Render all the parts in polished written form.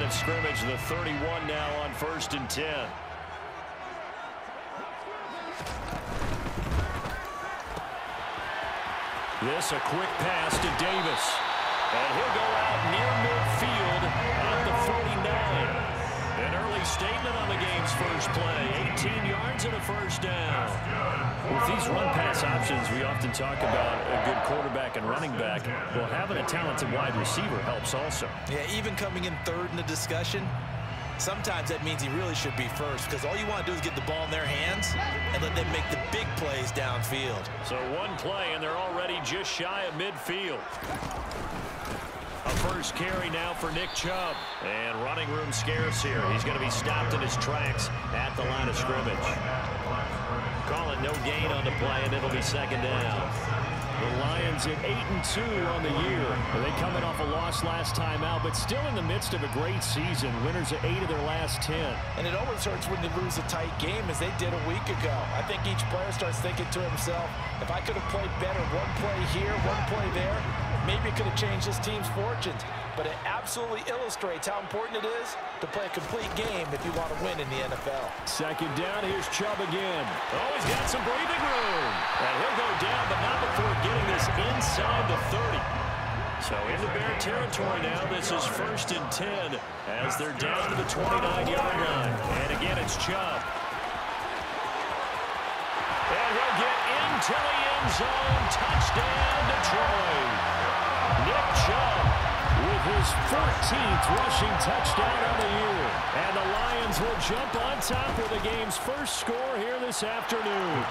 of scrimmage, the 31 now on 1st and 10. This a quick pass to Davis. And he'll go out near midfield at the 49. An early statement on the game's first play. 18 yards and a first down. With these run-pass options, we often talk about a good quarterback and running back. Well, having a talented wide receiver helps also. Yeah, even coming in third in the discussion, sometimes that means he really should be first, because all you want to do is get the ball in their hands and let them make the big plays downfield. So one play, and they're already just shy of midfield. A first carry now for Nick Chubb. And running room scarce here. He's going to be stopped in his tracks at the line of scrimmage. Calling no gain on the play, and it'll be second down. The Lions at 8-2 on the year. They coming off a loss last time out, but still in the midst of a great season. Winners of 8 of their last 10. And it always hurts when you lose a tight game, as they did a week ago. I think each player starts thinking to himself, if I could have played better one play here, one play there, maybe it could have changed this team's fortunes. But it absolutely illustrates how important it is to play a complete game if you want to win in the NFL. Second down, here's Chubb again. Oh, he's got some breathing room. And he'll go down, but not before getting this inside the 30. So into Bear territory now. This is 1st and 10 as they're down to the 29-yard line. And again, it's Chubb. And he'll get into the end zone. Touchdown, Detroit. Nick Chubb with his 14th rushing touchdown on the year. And the Lions will jump on top with the game's first score here this afternoon.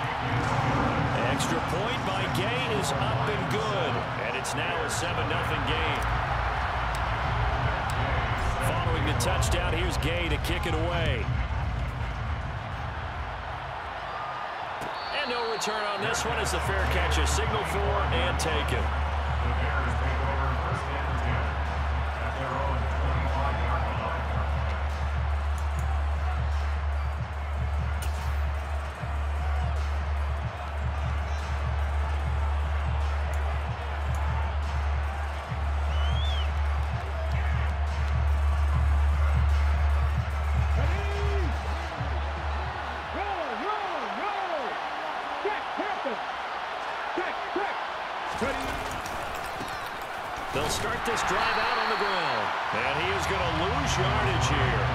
Extra point by Gay is up and good. And it's now a 7-0 game. Following the touchdown, here's Gay to kick it away. And no return on this one as the fair catch is signaled for and taken. They'll start this drive out on the ground. And he is going to lose yardage here.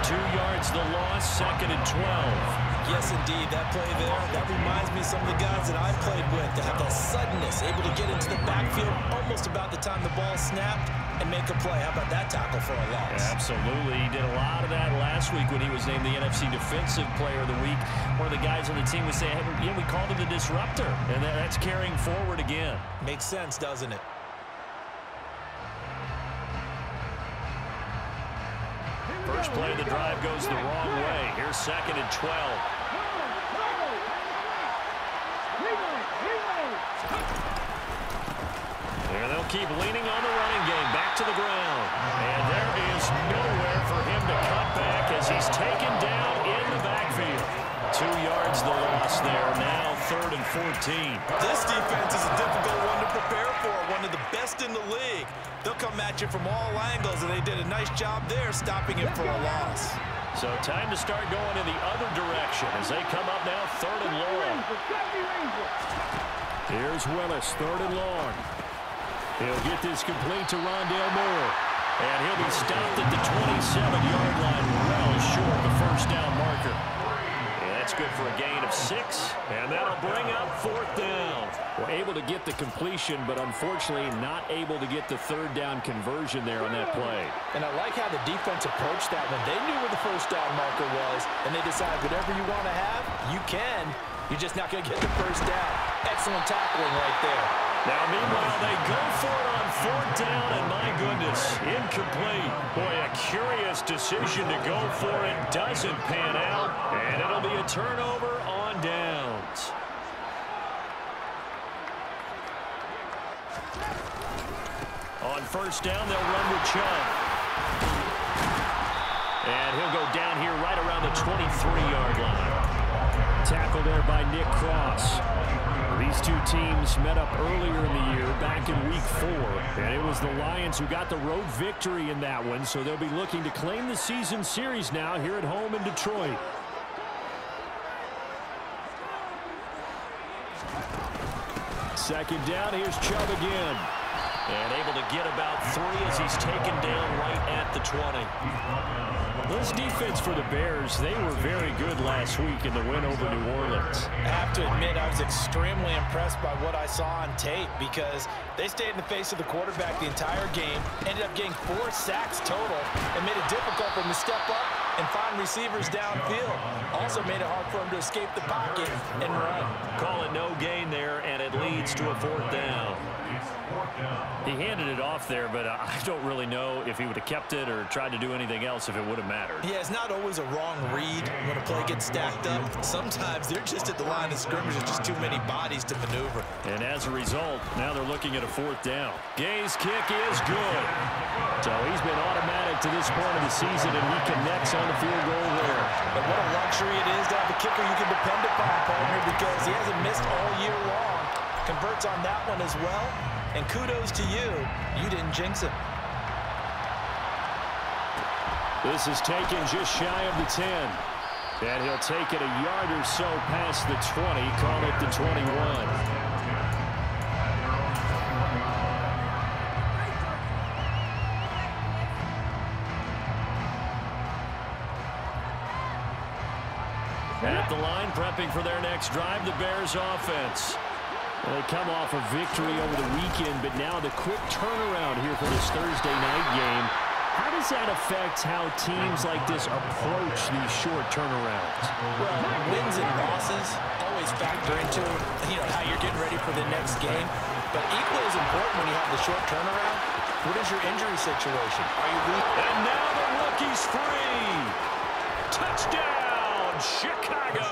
2 yards the loss, 2nd and 12. Yes, indeed. That play there, that reminds me of some of the guys that I've played with to have that suddenness, able to get into the backfield almost about the time the ball snapped and make a play. How about that tackle for a loss? Absolutely. He did a lot of that last week when he was named the NFC Defensive Player of the Week. One of the guys on the team was saying, hey, we called him the disruptor. And that's carrying forward again. Makes sense, doesn't it? First play of the drive goes the wrong way. Here's 2nd and 12. And they'll keep leaning on the running game. Back to the ground. And there is nowhere for him to cut back as he's taken down in the backfield. 2 yards the loss there. Now 3rd and 14. This defense is a difficult one to prepare for. One of the best in the league. They'll come at you from all angles, and they did a nice job there stopping him for a loss. So time to start going in the other direction as they come up now 3rd and long. Here's Willis, 3rd and long. He'll get this complete to Rondale Moore. And he'll be stopped at the 27-yard line, well short the first down marker. And that's good for a gain of 6. And that'll bring up 4th down. We're able to get the completion, but unfortunately not able to get the 3rd down conversion there on that play. And I like how the defense approached that one. They knew where the first down marker was, and they decided whatever you want to have, you can. You're just not going to get the first down. Excellent tackling right there. Now, meanwhile, they go for it on 4th down, and my goodness, incomplete. Boy, a curious decision to go for it. Doesn't pan out, and it'll be a turnover on downs. On 1st down, they'll run with Chubb. And he'll go down here right around the 23-yard line. Tackle there by Nick Cross. These two teams met up earlier in the year, back in Week 4, and it was the Lions who got the road victory in that one, so they'll be looking to claim the season series now here at home in Detroit. Second down, here's Chubb again. And able to get about 3 as he's taken down right at the 20. This defense for the Bears, they were very good last week in the win over New Orleans. I have to admit, I was extremely impressed by what I saw on tape because they stayed in the face of the quarterback the entire game, ended up getting 4 sacks total, and made it difficult for him to step up and find receivers downfield. Also made it hard for him to escape the pocket and run. Call it no gain there, and it leads to a 4th down. He handed it off there, but I don't really know if he would have kept it or tried to do anything else if it would have mattered. Yeah, it's not always a wrong read when a play gets stacked up. Sometimes they're just at the line of scrimmage. There's just too many bodies to maneuver. And as a result, now they're looking at a 4th down. Gay's kick is good. So he's been automatic to this point of the season, and he connects on the field goal there. But what a luxury it is to have a kicker you can depend upon, partner, because he hasn't missed all year long. Converts on that one as well. And kudos to you. You didn't jinx him. This is taken just shy of the 10. And he'll take it a yard or so past the 20. Call it the 21. At the line, prepping for their next drive, the Bears offense. They come off a victory over the weekend, but now the quick turnaround here for this Thursday night game. How does that affect how teams like this approach these short turnarounds? Well, wins and losses always factor into how you're getting ready for the next game. But equally as important when you have the short turnaround, what is your injury situation? Are you weak? And now the rookie's free. Touchdown, Chicago.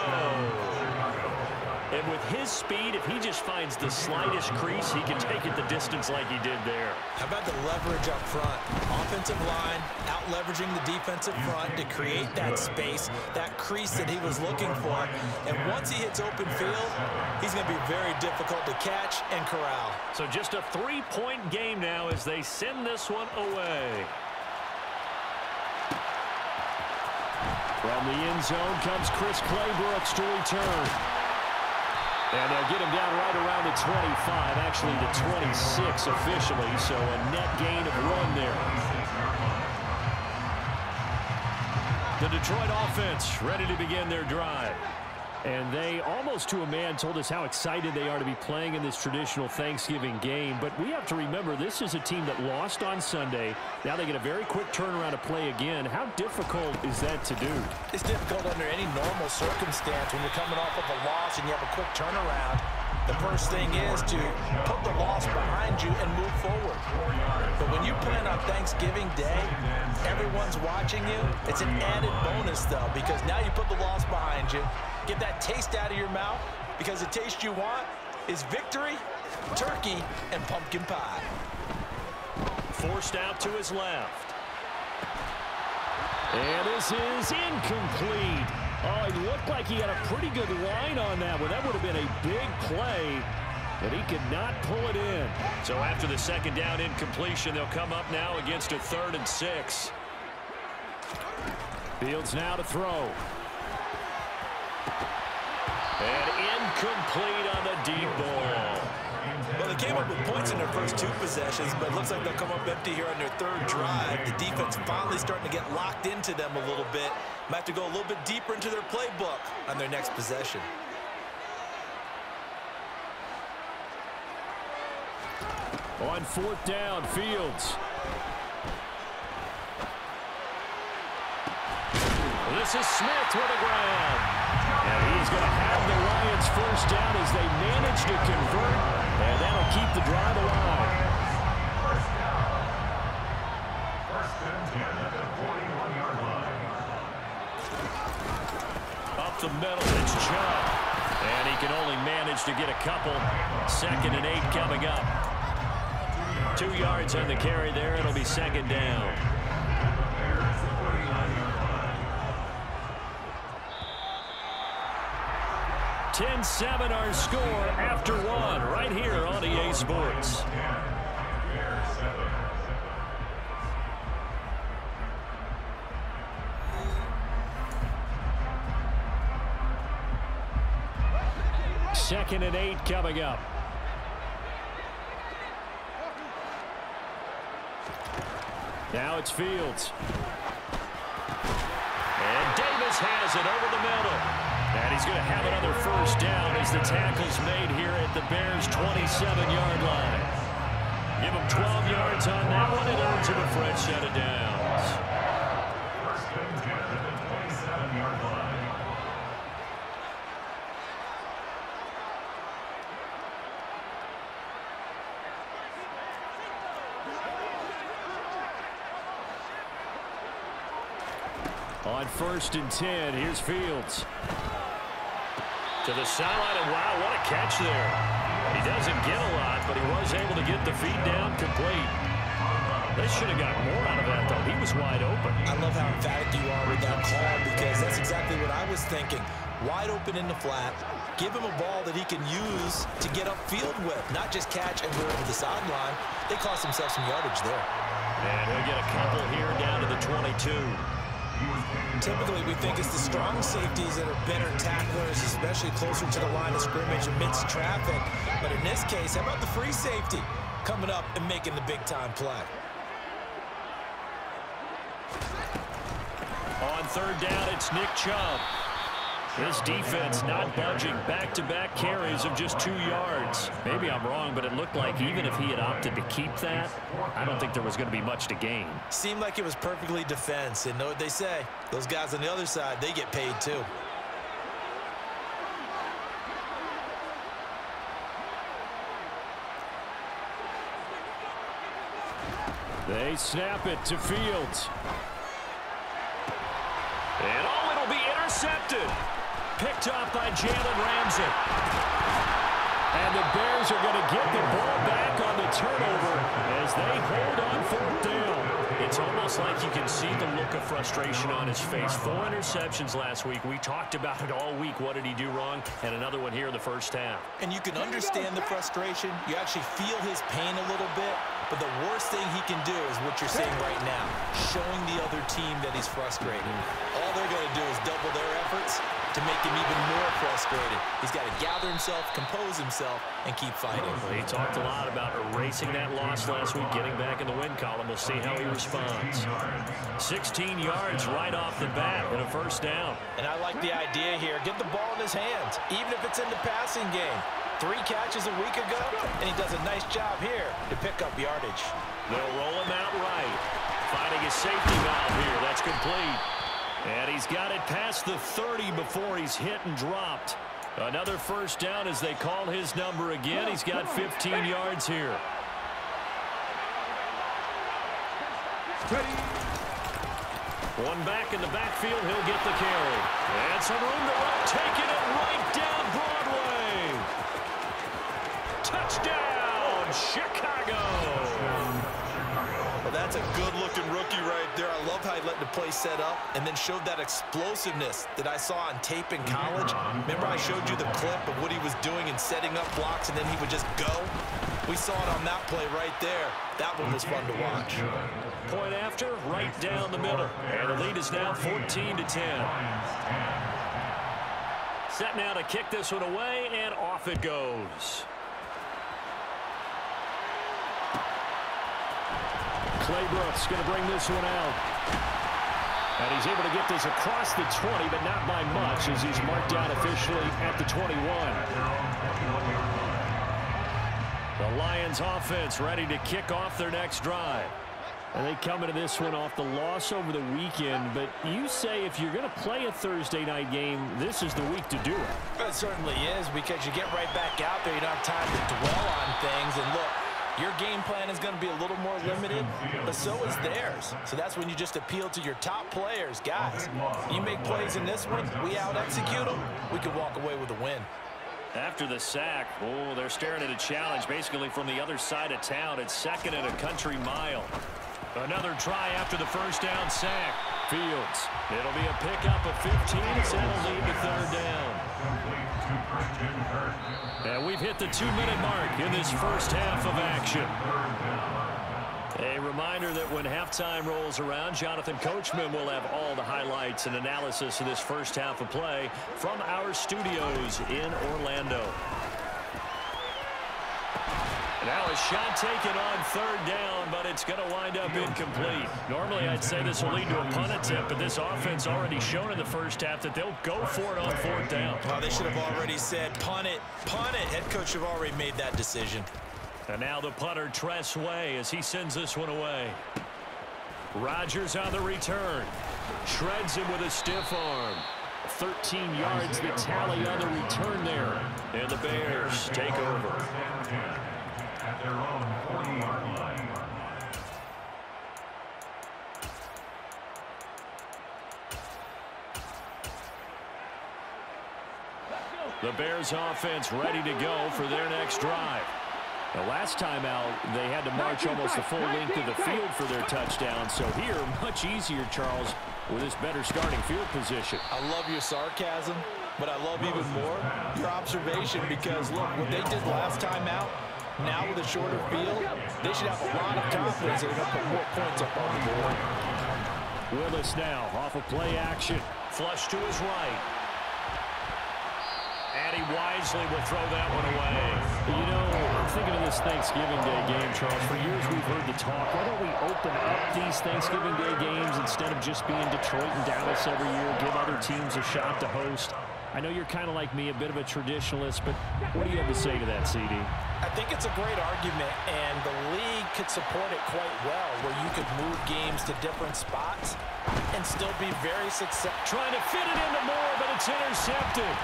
And with his speed, if he just finds the slightest crease, he can take it the distance like he did there. How about the leverage up front? Offensive line out-leveraging the defensive front to create that space, that crease that he was looking for. And once he hits open field, he's going to be very difficult to catch and corral. So just a 3-point game now as they send this one away. From the end zone comes Chris Claybrooks to return. And they'll get him down right around the 25, actually the 26 officially, so a net gain of 1 there. The Detroit offense ready to begin their drive. And they, almost to a man, told us how excited they are to be playing in this traditional Thanksgiving game. But we have to remember, this is a team that lost on Sunday. Now they get a very quick turnaround to play again. How difficult is that to do? It's difficult under any normal circumstance when you're coming off of a loss and you have a quick turnaround. The first thing is to put the loss behind you and move forward. But when you plan on Thanksgiving Day, everyone's watching you. It's an added bonus, though, because now you put the loss behind you. Get that taste out of your mouth, because the taste you want is victory, turkey, and pumpkin pie. Forced out to his left. And this is incomplete. Oh, he looked like he had a pretty good line on that one. That would have been a big play, but he could not pull it in. So after the second down incompletion, they'll come up now against a 3rd and 6. Fields now to throw. And incomplete on the deep ball. Well, they came up with points in their first 2 possessions, but it looks like they'll come up empty here on their 3rd drive. The defense finally starting to get locked into them a little bit. Might have to go a little bit deeper into their playbook on their next possession. On 4th down, Fields. This is Smith with a grab. And he's going to have the Lions first down as they manage to convert, and that'll keep the drive alive. Up the middle, it's Chubb. And he can only manage to get a couple. 2nd and 8 coming up. 2 yards on the carry there. It'll be 2nd down. 10-7 our score after one right here on EA Sports. Second and 8 coming up. Now it's Fields. And Davis has it over the middle. And he's going to have another first down as the tackle's made here at the Bears' 27-yard line. Give him 12 yards on that one. It earns him a fresh set of downs. On 1st and 10, here's Fields. To the sideline, and wow, what a catch there. He doesn't get a lot, but he was able to get the feed down complete. They should have got more out of that, though. He was wide open. I love how emphatic you are with that call, because that's exactly what I was thinking. Wide open in the flat. Give him a ball that he can use to get upfield with, not just catch and go over the sideline. They cost themselves some yardage there. And he'll get a couple here down to the 22. Typically, we think it's the strong safeties that are better tacklers, especially closer to the line of scrimmage amidst traffic. But in this case, how about the free safety coming up and making the big-time play? On 3rd down, it's Nick Chubb. This defense not budging. Back-to-back carries of just 2 yards. Maybe I'm wrong, but it looked like even if he had opted to keep that, I don't think there was going to be much to gain. Seemed like it was perfectly defense. And know what they say? Those guys on the other side, they get paid too. They snap it to Fields. And oh, it'll be intercepted. Picked off by Jalen Ramsey. And the Bears are going to get the ball back on the turnover as they hold on 4th down. It's almost like you can see the look of frustration on his face. 4 interceptions last week. We talked about it all week. What did he do wrong? And another one here in the first half. And you can understand the frustration. You actually feel his pain a little bit. But the worst thing he can do is what you're seeing right now, showing the other team that he's frustrated. All they're going to do is double their efforts to make him even more frustrated. He's got to gather himself, compose himself, and keep fighting. He talked a lot about erasing that loss last week, getting back in the win column. We'll see how he responds. 16 yards right off the bat and a first down. And I like the idea here. Get the ball in his hands, even if it's in the passing game. 3 catches a week ago, and he does a nice job here to pick up yardage. They'll roll him out right. Finding his safety valve here. That's complete. And he's got it past the 30 before he's hit and dropped. Another first down as they call his number again. He's got 15 yards here. One back in the backfield. He'll get the carry. And some room to run. Taking it right down Broadway. Touchdown, Chicago. Well, that's a good-looking rookie right there. I love how he let the play set up and then showed that explosiveness that I saw on tape in college. Remember I showed you the clip of what he was doing and setting up blocks, and then he would just go? We saw it on that play right there. That one was fun to watch. Point after, right down the middle. And the lead is now 14-10. Set now to kick this one away, and off it goes. Clay Brooks going to bring this one out. And he's able to get this across the 20, but not by much as he's marked down officially at the 21. The Lions offense ready to kick off their next drive. And they come into this one off the loss over the weekend. But you say if you're going to play a Thursday night game, this is the week to do it. It certainly is, because you get right back out there. You don't have time to dwell on things. And look, your game plan is going to be a little more limited, but so is theirs. So that's when you just appeal to your top players. Guys, you make plays in this one, we out-execute them, we can walk away with a win. After the sack, oh, they're staring at a challenge basically from the other side of town. It's 2nd and a country mile. Another try after the first down sack. Fields. It'll be a pickup of 15. That'll lead to third down. And we've hit the 2-minute mark in this first half of action. A reminder that when halftime rolls around, Jonathan Coachman will have all the highlights and analysis of this first half of play from our studios in Orlando. Now a shot taken on third down, but it's going to wind up incomplete. Normally I'd say this will lead to a punt attempt, but this offense already shown in the first half that they'll go for it on fourth down. Oh, they should have already said, punt it, punt it. Head coach should have already made that decision. And now the punter, Tress Way, as he sends this one away. Rodgers on the return. Shreds him with a stiff arm. 13 yards, the tally on the return there. And the Bears take over. At their own 40-yard line. The Bears offense ready to go for their next drive. The last time out, they had to march almost the full length of the field for their touchdown. So here, much easier, Charles, with this better starting field position. I love your sarcasm, but I love even more your observation because, look, what they did last time out, now with a shorter field, they should have a lot of confidence that they're going to put more points up on the board. Willis now off of play action. Flush to his right. And he wisely will throw that one away. You know, I'm thinking of this Thanksgiving Day game, Charles. For years we've heard the talk. Why don't we open up these Thanksgiving Day games instead of just being Detroit and Dallas every year, give other teams a shot to host? I know you're kind of like me, a bit of a traditionalist, but what do you have to say to that, CD? I think it's a great argument, and the league could support it quite well, where you could move games to different spots and still be very successful. Trying to fit it into Moore, but it's intercepted.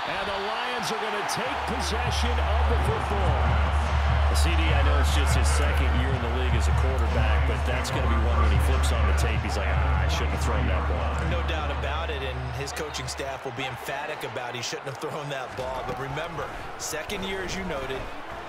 And the Lions are going to take possession of the football. CD, I know it's just his second year in the league as a quarterback, but that's going to be one when he flips on the tape. He's like, I shouldn't have thrown that ball. No doubt about it, and his coaching staff will be emphatic about he shouldn't have thrown that ball. But remember, second year, as you noted,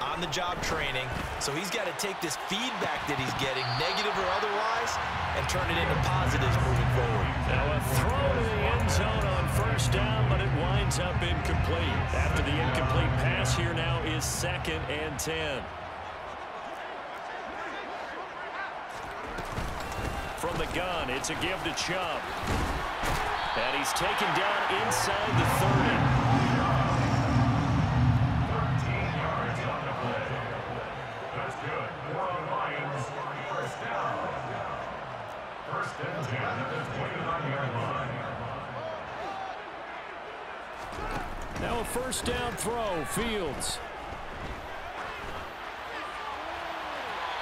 on-the-job training, so he's got to take this feedback that he's getting, negative or otherwise, and turn it into positives moving forward. Now a throw to the end zone on first down, but it winds up incomplete. After the incomplete pass, here now is 2nd and 10. From the gun, it's a give to Chubb. And he's taken down inside the 30. 13 yards on the play. That's good. More Lions, first down. First and 10 at the 29-yard line. Now a first down throw, Fields.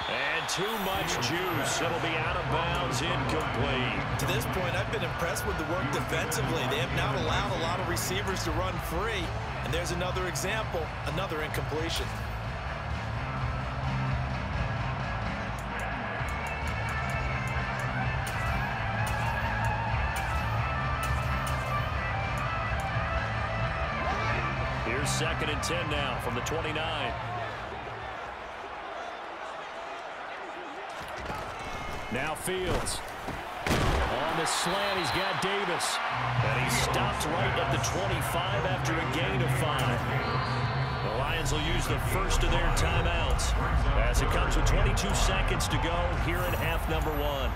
And too much juice. It'll be out of bounds, incomplete. To this point, I've been impressed with the work defensively. They have not allowed a lot of receivers to run free. And there's another example, another incompletion. Here's 2nd and 10 now from the 29. Now Fields. On the slant, he's got Davis. And he stopped right at the 25 after a gain of 5. The Lions will use the first of their timeouts as it comes with 22 seconds to go here in half number 1.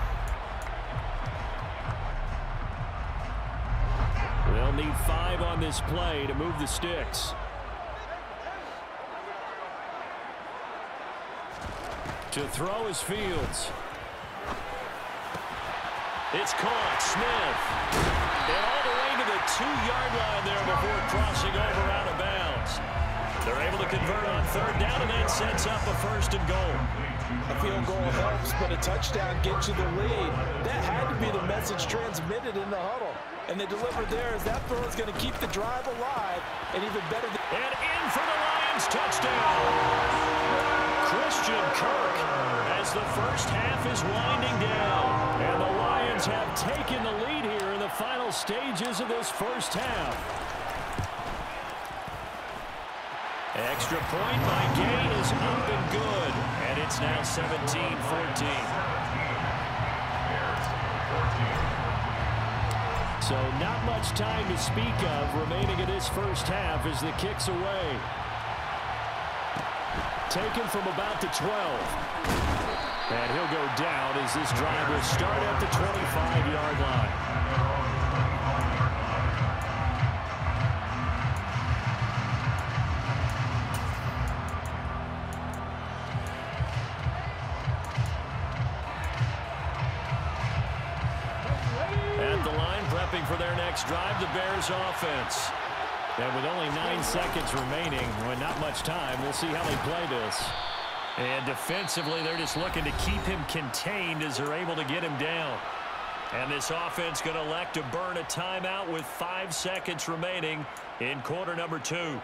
They'll need 5 on this play to move the sticks. To throw is Fields. It's caught. Smith. And all the way to the 2-yard line there before crossing over out of bounds. They're able to convert on third down, and that sets up a 1st and goal. A field goal helps, but a touchdown gets you the lead. That had to be the message transmitted in the huddle. And they delivered there as that throw is going to keep the drive alive. And even better. And in for the Lions, touchdown. Christian Kirk as the first half is winding down. And the Lions have taken the lead here in the final stages of this first half. Extra point by Gay is up and good. And it's now 17-14. So not much time to speak of remaining in this first half as the kick's away. Taken from about the 12. And he'll go down as this drive will start at the 25-yard line. At the line, prepping for their next drive, the Bears offense. And with only 9 seconds remaining, well, not much time, we'll see how they play this. And defensively, they're just looking to keep him contained as they're able to get him down. And this offense going to elect to burn a timeout with 5 seconds remaining in quarter number 2.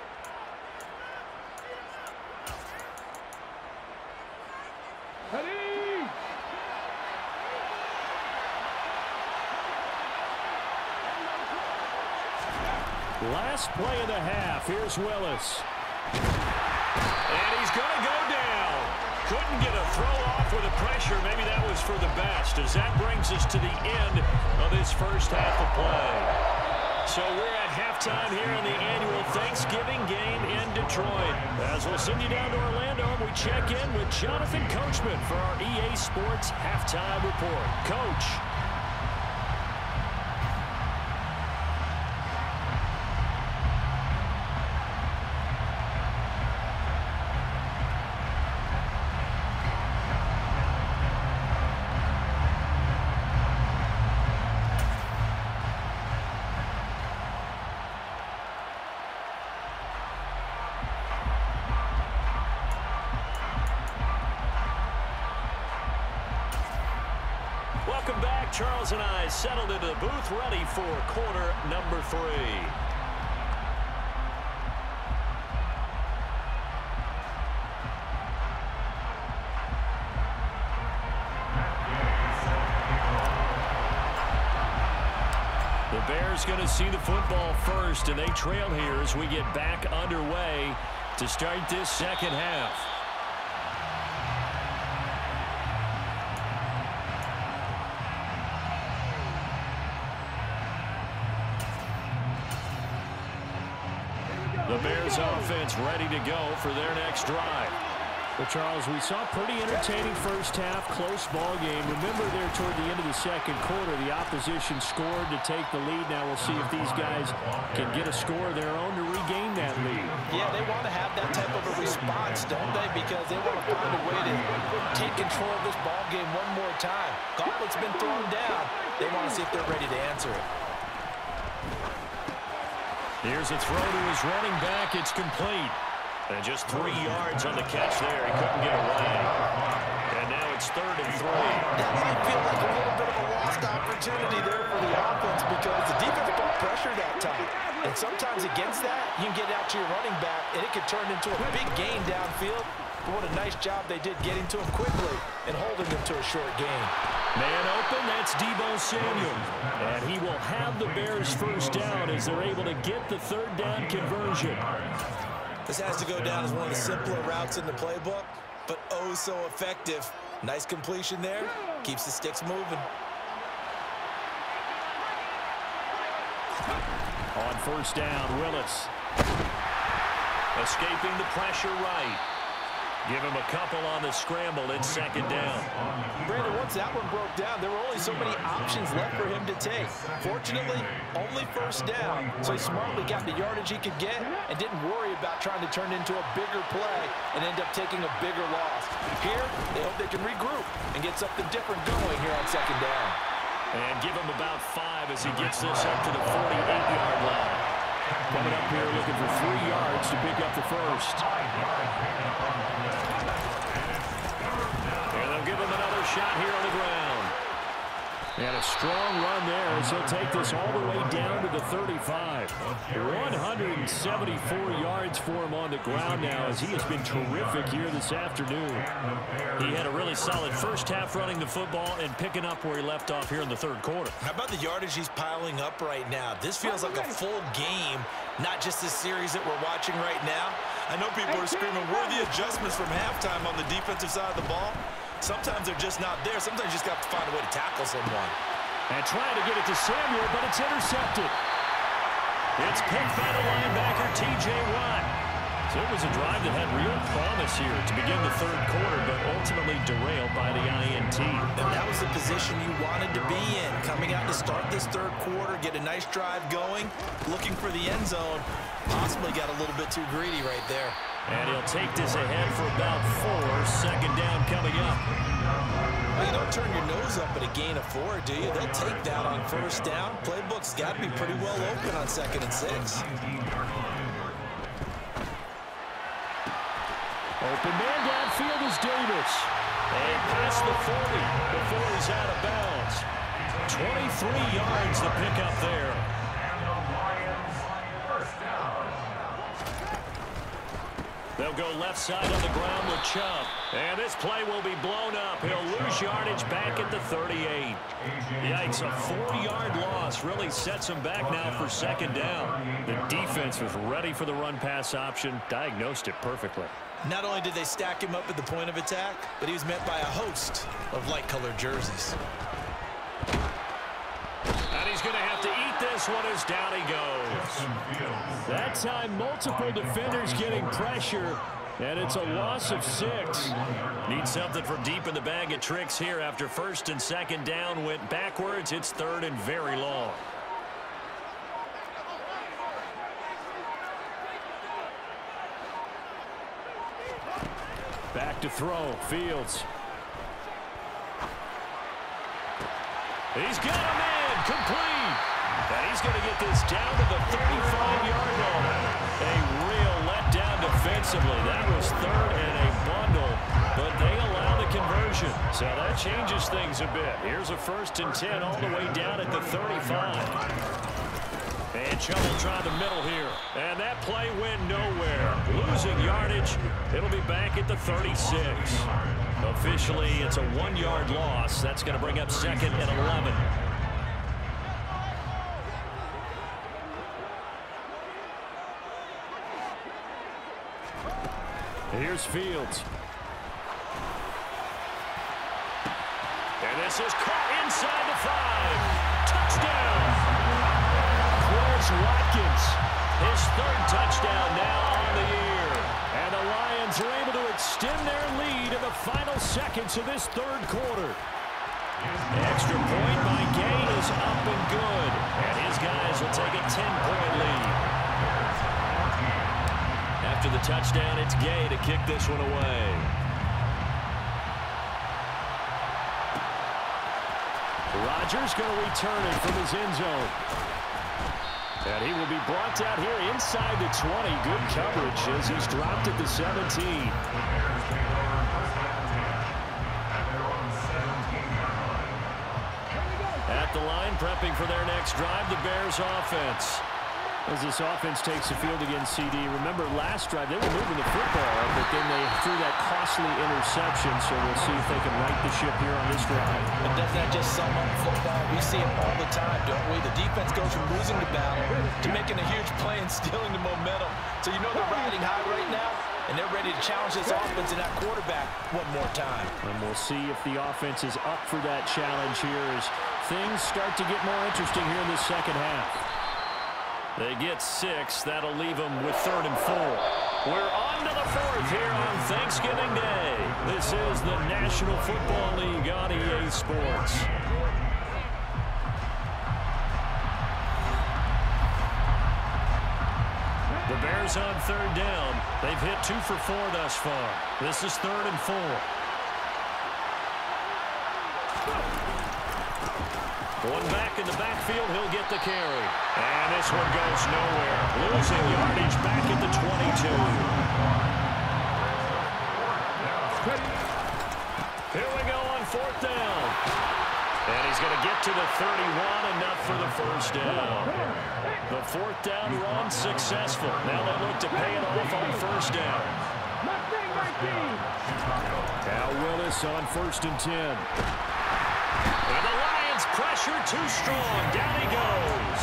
Last play of the half. Here's Willis. And he's going to go down. Couldn't get a throw off with the pressure. Maybe that was for the best, as that brings us to the end of this first half of play. So we're at halftime here in the annual Thanksgiving game in Detroit. As we'll send you down to Orlando, we check in with Jonathan Coachman for our EA Sports Halftime Report. Coach. Welcome back. Charles and I settled into the booth, ready for quarter number 3. The Bears going to see the football first, and they trail here as we get back underway to start this second half. The Bears offense ready to go for their next drive. Well, Charles, we saw a pretty entertaining first half, close ball game. Remember there toward the end of the second quarter, the opposition scored to take the lead. Now we'll see if these guys can get a score of their own to regain that lead. Yeah, they want to have that type of a response, don't they? Because they want to find a way to take control of this ball game one more time. Gauntlet's been thrown down. They want to see if they're ready to answer it. Here's a throw to his running back. It's complete. And just 3 yards on the catch there. He couldn't get away. And now it's 3rd and 3. That might feel like a little bit of a lost opportunity there for the offense because the defense put pressure that time. And sometimes against that, you can get out to your running back, and it could turn into a big gain downfield. But what a nice job they did getting to him quickly and holding him to a short gain. Man open, that's Deebo Samuel. And he will have the Bears first down as they're able to get the 3rd down conversion. This has to go down as one of the simpler routes in the playbook, but oh so effective. Nice completion there. Keeps the sticks moving. On first down, Willis. Escaping the pressure right. Give him a couple on the scramble. It's 2nd down. Brandon, once that one broke down, there were only so many options left for him to take. Fortunately, only first down. So he smartly got the yardage he could get and didn't worry about trying to turn into a bigger play and end up taking a bigger loss. Here, they hope they can regroup and get something different going here on 2nd down. And give him about 5 as he gets this up to the 48-yard line. Coming up here looking for 3 yards to pick up the first. And they'll give him another shot here on the ground. And a strong run there as he'll take this all the way down to the 35. 174 yards for him on the ground now as he has been terrific here this afternoon. He had a really solid first half running the football and picking up where he left off here in the 3rd quarter. How about the yardage he's piling up right now? This feels like a full game, not just this series that we're watching right now. I know people are screaming, worthy adjustments from halftime on the defensive side of the ball. Sometimes they're just not there. Sometimes you just have to find a way to tackle someone. And trying to get it to Samuel, but it's intercepted. It's picked by the linebacker, T.J. Watt. So it was a drive that had real promise here to begin the third quarter, but ultimately derailed by the INT. And that was the position you wanted to be in, coming out to start this third quarter, get a nice drive going, looking for the end zone. Possibly got a little bit too greedy right there. And he'll take this ahead for about 4. Second down coming up. Well, you don't turn your nose up at a gain of 4, do you? They'll take that on first down. Playbook's got to be pretty well open on 2nd and 6. Open man downfield is Davis. And past the 40 before he's out of bounds. 23 yards to pick up there. They'll go left side on the ground with Chubb. And this play will be blown up. He'll lose yardage back at the 38. Yikes, a 4-yard loss really sets him back now for second down. The defense was ready for the run-pass option, diagnosed it perfectly. Not only did they stack him up at the point of attack, but he was met by a host of light-colored jerseys. And he's going to have to eat this one as down he goes. That time, multiple defenders getting pressure, and it's a loss of 6. Need something from deep in the bag of tricks here after first and second down went backwards. It's third and very long. Back to throw, Fields. He's got a man, complete. And he's going to get this down to the 35-yard line. A real letdown defensively. That was third and a bundle, but they allow the conversion. So that changes things a bit. Here's a 1st and 10 all the way down at the 35. And Chubb will try the middle here. And that play went nowhere. Losing yardage. It'll be back at the 36. Officially, it's a 1-yard loss. That's going to bring up 2nd and 11. Here's Fields. And this is caught inside the 5. Touchdown. Watkins, his 3rd touchdown now on the year. And the Lions are able to extend their lead in the final seconds of this third quarter. Extra point by Gay is up and good. And his guys will take a 10-point lead. After the touchdown, it's Gay to kick this one away. Rodgers going to return it from his end zone. And he will be brought down here inside the 20. Good coverage as he's dropped at the 17. At the line, prepping for their next drive, the Bears offense. As this offense takes the field against CD, remember last drive they were moving the football, but then they threw that costly interception, so we'll see if they can right the ship here on this drive. But doesn't that just sum up football? We see it all the time, don't we? The defense goes from losing the battle to making a huge play and stealing the momentum. So you know they're riding high right now, and they're ready to challenge this offense and that quarterback one more time. And we'll see if the offense is up for that challenge here as things start to get more interesting here in the second half. They get 6. That'll leave them with 3rd and 4. We're on to the 4th here on Thanksgiving Day. This is the National Football League on EA Sports. The Bears on 3rd down. They've hit 2 for 4 thus far. This is 3rd and 4. One back in the backfield, he'll get the carry. And this one goes nowhere. Losing yardage back at the 22. Here we go on 4th down. And he's going to get to the 31, enough for the 1st down. The 4th down run successful. Now they look to pay it off on 1st down. Al Willis on 1st and 10. And the Lions pressure too strong. Down he goes.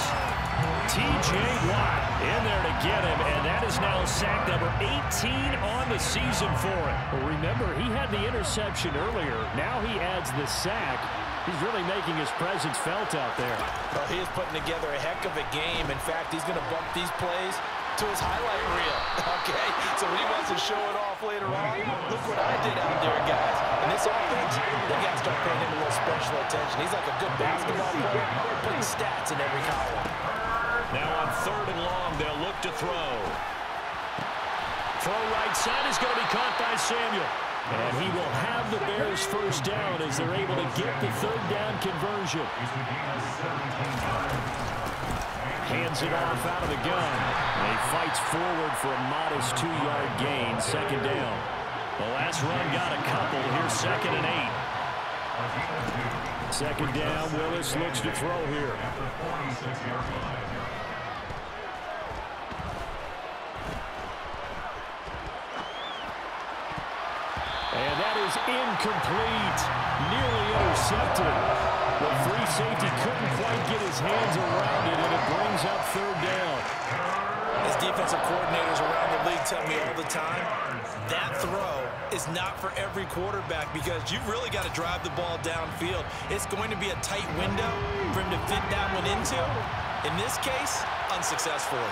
T.J. Watt in there to get him, and that is now sack number 18 on the season for him. Well, remember, he had the interception earlier. Now he adds the sack. He's really making his presence felt out there. Well, he is putting together a heck of a game. In fact, he's going to bump these plays to his highlight reel. Okay, so when he wants to show it off later on, look what I did out there, guys. In this offense, they got to start paying him a little special attention. He's like a good basketball player, putting stats in every column. Now on 3rd and long, they'll look to throw. Throw right side is going to be caught by Samuel. And he will have the Bears first down as they're able to get the 3rd down conversion. Hands it off out of the gun. And he fights forward for a modest 2-yard gain, 2nd down. The last run got a couple. Here's 2nd and 8. 2nd down, Willis looks to throw here. And that is incomplete. Nearly intercepted. The free safety couldn't quite get his hands around it, and it brings up 3rd down. As defensive coordinators around the league tell me all the time, that throw is not for every quarterback because you've really got to drive the ball downfield. It's going to be a tight window for him to fit that one into. In this case, unsuccessfully.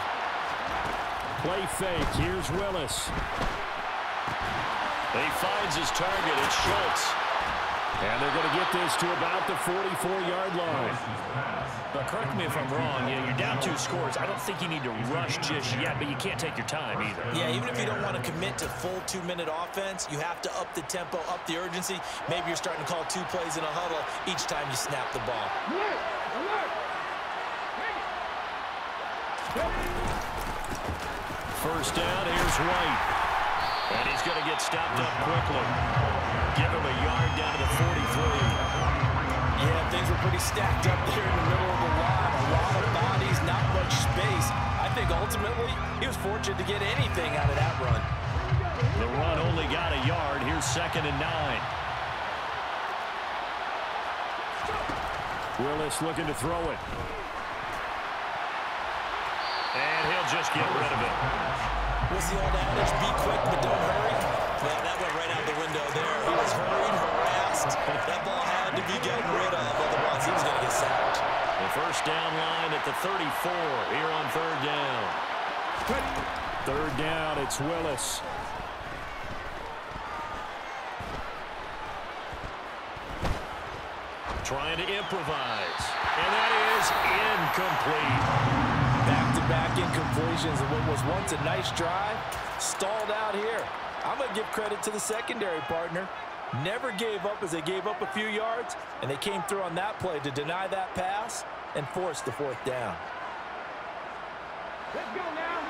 Play fake. Here's Willis. He finds his target. It's Schultz. And they're going to get this to about the 44-yard line. But correct me if I'm wrong. You're down 2 scores. I don't think you need to rush just yet, but you can't take your time either. Yeah, even if you don't want to commit to full 2-minute offense, you have to up the tempo, up the urgency. Maybe you're starting to call 2 plays in a huddle each time you snap the ball. First down, here's White. And he's going to get stopped up quickly. Give him a yard down to the 43. Yeah, things were pretty stacked up there in the middle of the line. A lot of bodies, not much space. I think ultimately he was fortunate to get anything out of that run. The run only got a yard. Here's 2nd and 9. Willis looking to throw it. And he'll just get rid of it. What's the old adage? Be quick, but don't hurry. Well, that went right out the window there. He was hurried, harassed. That ball had to be getting rid of. Otherwise, he was going to get sacked. The first down line at the 34 here on 3rd down. 3rd down, it's Willis. Trying to improvise. And that is incomplete. Back-to-back incompletions, and what was once a nice drive stalled out here. I'm going to give credit to the secondary partner. Never gave up as they gave up a few yards, and they came through on that play to deny that pass and force the 4th down. Let's go now.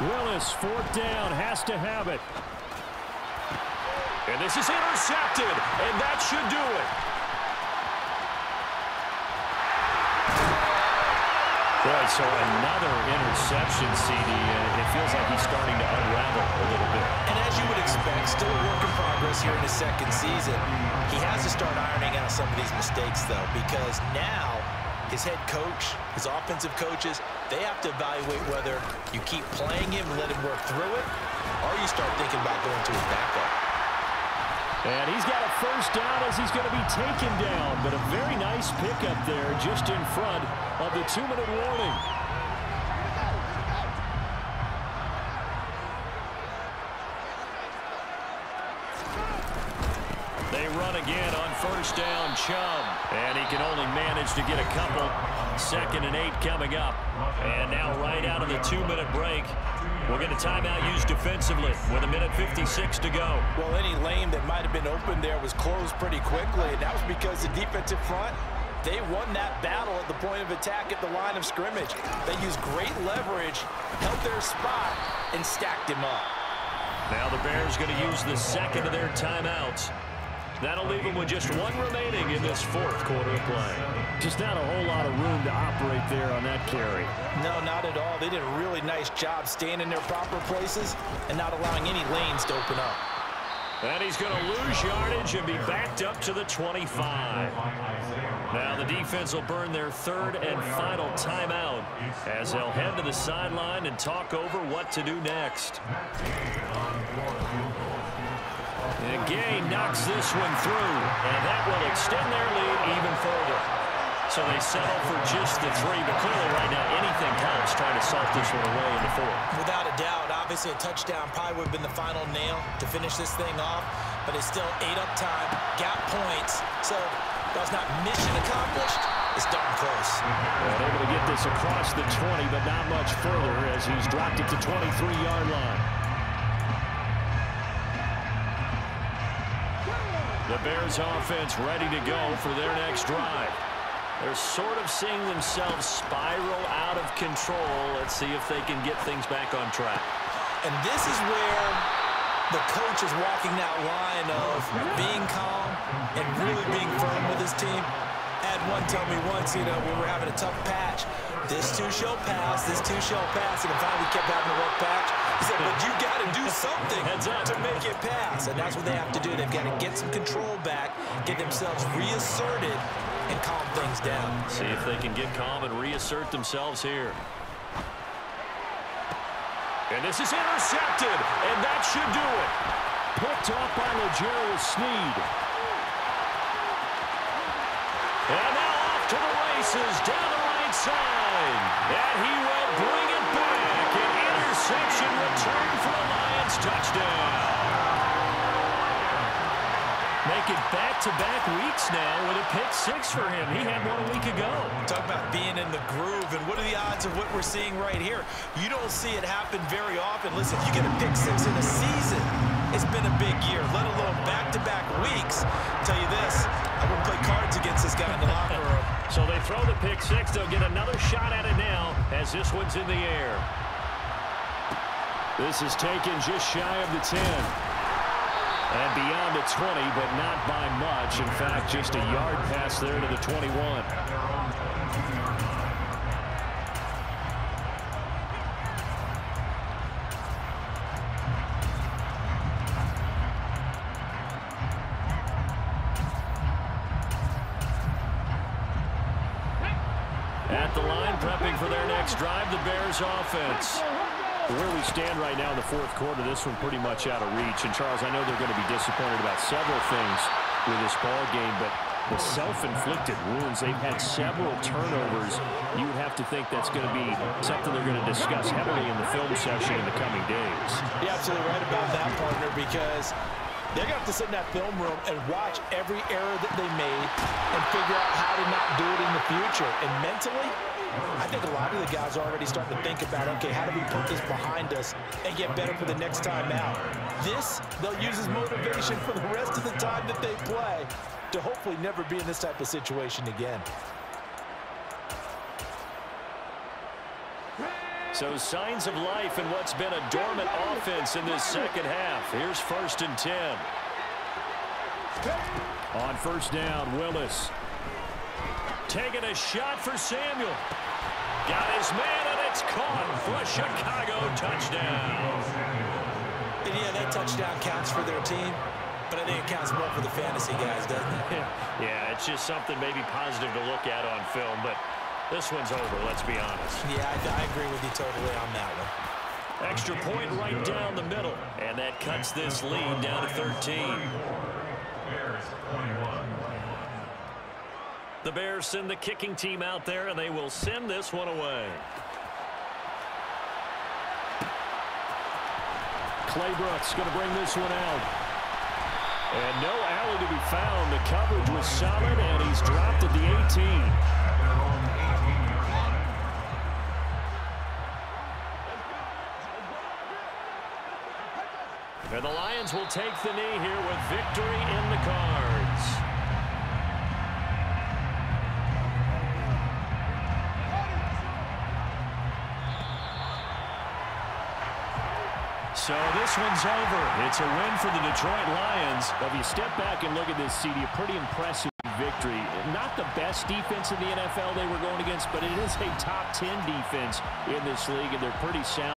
Willis, 4th down, has to have it. And this is intercepted, and that should do it. Boy, so another interception, CD. It feels like he's starting to unravel a little bit. And as you would expect, still a work in progress here in his 2nd season. He has to start ironing out some of these mistakes, though, because now his head coach, his offensive coaches, they have to evaluate whether you keep playing him and let him work through it, or you start thinking about going to his backup. And he's got a first down as he's going to be taken down, but a very nice pickup there just in front of the 2-minute warning. They run again on first down, Chubb. And he can only manage to get a couple. 2nd and 8 coming up. And now right out of the 2-minute break, we'll get a timeout used defensively with 1:56 to go. Well, any lane that might have been open there was closed pretty quickly, and that was because the defensive front, they won that battle at the point of attack at the line of scrimmage. They used great leverage, held their spot, and stacked him up. Now the Bears going to use the 2nd of their timeouts. That'll leave them with just 1 remaining in this 4th quarter of play. Just not a whole lot of room to operate there on that carry. No, not at all. They did a really nice job staying in their proper places and not allowing any lanes to open up. And he's going to lose yardage and be backed up to the 25. Now the defense will burn their third and final timeout as they'll head to the sideline and talk over what to do next. And Gay knocks this one through, and that will extend their lead even further. So they settle for just the 3, but clearly right now anything counts trying to salt this one away in the 4th. Without a doubt, obviously a touchdown probably would have been the final nail to finish this thing off, but it's still 8 up time, got points, so that's not mission accomplished. It's darn close. Well, able to get this across the 20, but not much further as he's dropped it to 23-yard line. The Bears offense ready to go for their next drive. They're sort of seeing themselves spiral out of control. Let's see if they can get things back on track. And this is where the coach is walking that line of being calm and really being firm with his team. I had one tell me once, we were having a tough patch. This too shall pass, this too shall pass. And finally we kept having a rough patch. He said, but you got to do something to make it pass. And that's what they have to do. They've got to get some control back, get themselves reasserted, and calm things down. See if they can get calm and reassert themselves here. And this is intercepted, and that should do it. Picked off by L'Jarius Sneed. And now off to the races down the right side. And he will bring it back. An interception return for the Lions touchdown. Making back-to-back weeks now with a pick-6 for him. He had one a week ago. Talk about being in the groove, and what are the odds of what we're seeing right here? You don't see it happen very often. Listen, if you get a pick-6 in a season, it's been a big year, let alone back-to-back weeks. I'll tell you this, I wouldn't play cards against this guy in the locker room. So they throw the pick-6. They'll get another shot at it now as this one's in the air. This is taken just shy of the 10. And beyond the 20, but not by much. In fact, just a yard pass there to the 21. At the line, prepping for their next drive, the Bears offense. Where we stand right now in the 4th quarter, this one pretty much out of reach. And, Charles, I know they're going to be disappointed about several things with this ball game, but the self-inflicted wounds, they've had several turnovers. You would have to think that's going to be something they're going to discuss heavily in the film session in the coming days. You're absolutely right about that, partner, because they're going to have to sit in that film room and watch every error that they made and figure out how to not do it in the future. And mentally, I think a lot of the guys are already starting to think about, okay, how do we put this behind us and get better for the next time out? This, they'll use as motivation for the rest of the time that they play to hopefully never be in this type of situation again. So signs of life in what's been a dormant offense in this second half. Here's 1st and 10. On 1st down, Willis. Taking a shot for Samuel. Got his man, and it's caught for a Chicago touchdown. And yeah, that touchdown counts for their team, but I think it counts more for the fantasy guys, doesn't it? Yeah, it's just something maybe positive to look at on film, but this one's over, let's be honest. Yeah, I agree with you totally on that one. Extra point right down the middle, and that cuts this lead down to 13. The Bears send the kicking team out there, and they will send this one away. Clay Brooks going to bring this one out. And no alley to be found. The coverage was solid, and he's dropped at the 18. And the Lions will take the knee here with victory in the cards. So this one's over. It's a win for the Detroit Lions. If you step back and look at this, CD, a pretty impressive victory. Not the best defense in the NFL they were going against, but it is a top 10 defense in this league, and they're pretty sound.